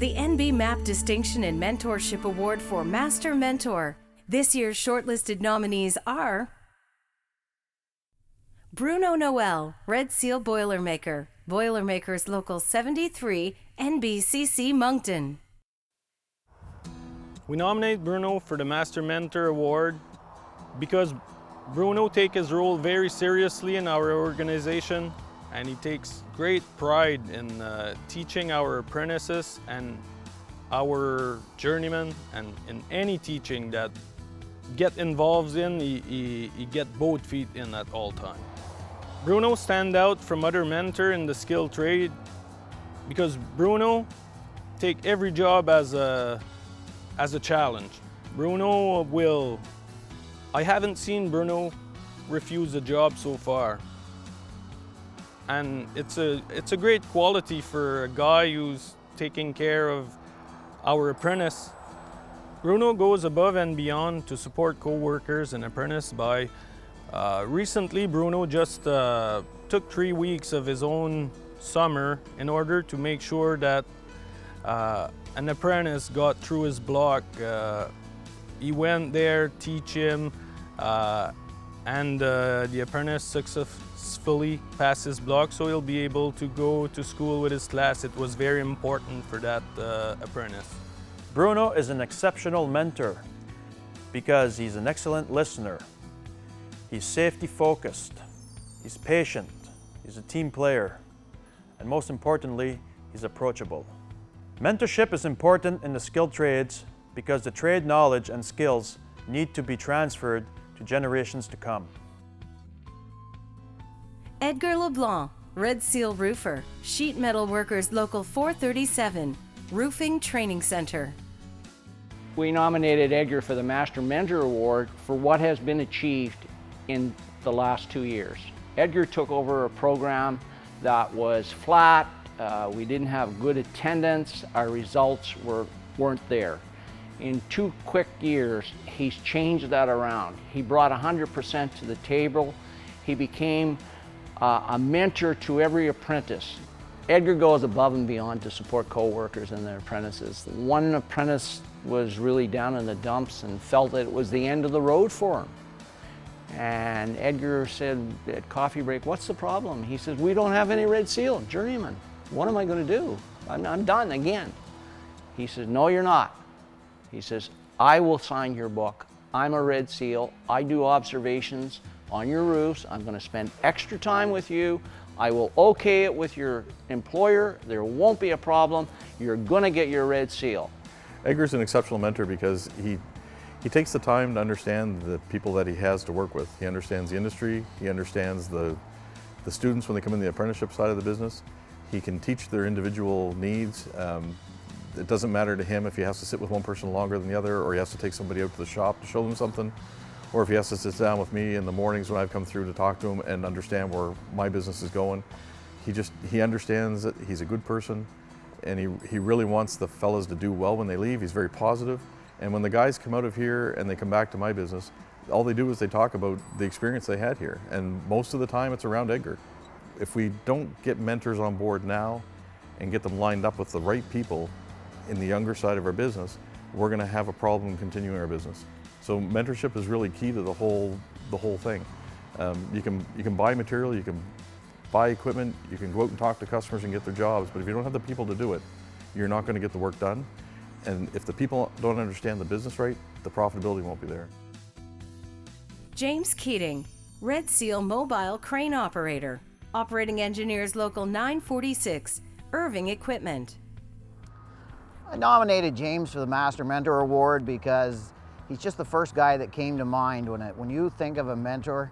the NB MAP Distinction and Mentorship Award for Master Mentor. This year's shortlisted nominees are Bruno Noel, Red Seal Boilermaker, Boilermakers Local 73, NBCC Moncton. We nominate Bruno for the Master Mentor Award because Bruno takes his role very seriously in our organization, and he takes great pride in teaching our apprentices and our journeymen, and in any teaching that get involved in, he get both feet in at all times. Bruno stands out from other mentors in the skilled trade because Bruno take every job as a challenge. I haven't seen Bruno refuse a job so far. And it's a great quality for a guy who's taking care of our apprentice. Bruno goes above and beyond to support co-workers and apprentices by recently Bruno just took 3 weeks of his own summer in order to make sure that an apprentice got through his block. He went there, teach him, and the apprentice successfully passed his block, so he'll be able to go to school with his class. It was very important for that apprentice. Bruno is an exceptional mentor because he's an excellent listener. He's safety focused, he's patient, he's a team player, and most importantly, he's approachable. Mentorship is important in the skilled trades because the trade knowledge and skills need to be transferred to generations to come. Edgar LeBlanc, Red Seal Roofer, Sheet Metal Workers Local 437, Roofing Training Center. We nominated Edgar for the Master Mentor Award for what has been achieved in the last 2 years. Edgar took over a program that was flat, we didn't have good attendance, our results weren't there. In 2 quick years, he's changed that around. He brought 100% to the table. He became a mentor to every apprentice. Edgar goes above and beyond to support co-workers and their apprentices. One apprentice was really down in the dumps and felt that it was the end of the road for him. And Edgar said at coffee break, "What's the problem?" He says, "We don't have any Red Seal journeyman. What am I going to do? I'm done again." He says, "No, you're not." He says, "I will sign your book. I'm a Red Seal. I do observations on your roofs. I'm going to spend extra time with you. I will okay it with your employer. There won't be a problem. You're going to get your Red Seal." Edgar's an exceptional mentor because he takes the time to understand the people that he has to work with. He understands the industry. He understands the students when they come in the apprenticeship side of the business. He can teach their individual needs. It doesn't matter to him if he has to sit with one person longer than the other, or he has to take somebody out to the shop to show them something, or if he has to sit down with me in the mornings when I've come through to talk to him and understand where my business is going. He understands that he's a good person, and he really wants the fellas to do well when they leave. He's very positive. And when the guys come out of here and they come back to my business, all they do is they talk about the experience they had here. And most of the time it's around Edgar. If we don't get mentors on board now and get them lined up with the right people in the younger side of our business, we're going to have a problem continuing our business. So mentorship is really key to the whole thing. You can buy material, you can buy equipment, you can go out and talk to customers and get their jobs, but if you don't have the people to do it, you're not going to get the work done. And if the people don't understand the business right, the profitability won't be there. James Keating, Red Seal Mobile Crane Operator, Operating Engineers Local 946, Irving Equipment. I nominated James for the Master Mentor Award because he's just the first guy that came to mind when you think of a mentor,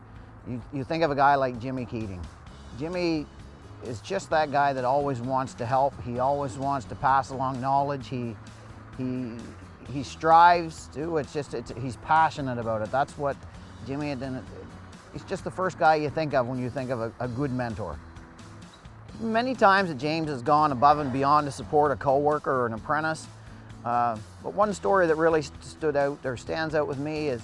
you think of a guy like Jimmy Keating. Jimmy is just that guy that always wants to help. He always wants to pass along knowledge. He strives to. He's passionate about it. That's what Jimmy had done. He's just the first guy you think of when you think of a good mentor. Many times that James has gone above and beyond to support a co-worker or an apprentice. But one story that really stands out with me is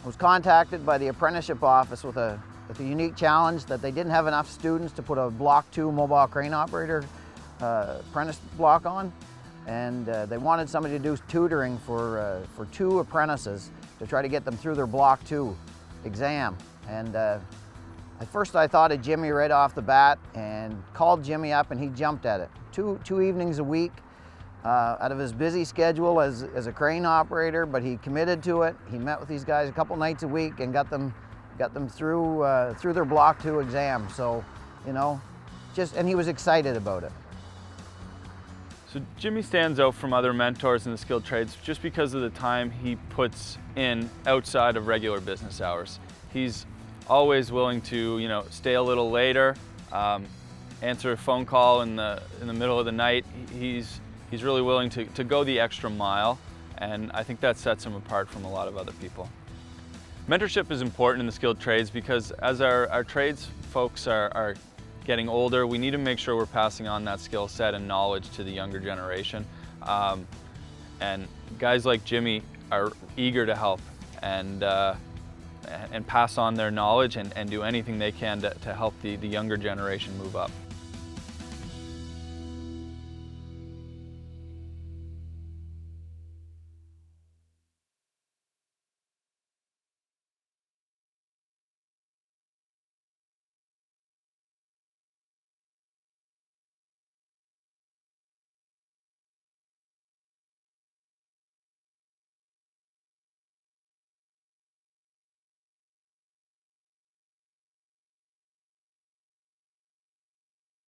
I was contacted by the apprenticeship office with a unique challenge that they didn't have enough students to put a Block 2 mobile crane operator apprentice block on. and they wanted somebody to do tutoring for 2 apprentices to try to get them through their Block 2 exam. And at first I thought of Jimmy right off the bat and called Jimmy up, and he jumped at it. Two evenings a week out of his busy schedule as a crane operator, but he committed to it. He met with these guys a couple nights a week and got them through their Block 2 exam. So, you know, and he was excited about it. So Jimmy stands out from other mentors in the skilled trades just because of the time he puts in outside of regular business hours. He's always willing to, you know, stay a little later, answer a phone call in the middle of the night. He's really willing to go the extra mile, and I think that sets him apart from a lot of other people. Mentorship is important in the skilled trades because as our trades folks are getting older, we need to make sure we're passing on that skill set and knowledge to the younger generation. And guys like Jimmy are eager to help and pass on their knowledge and do anything they can to help the younger generation move up.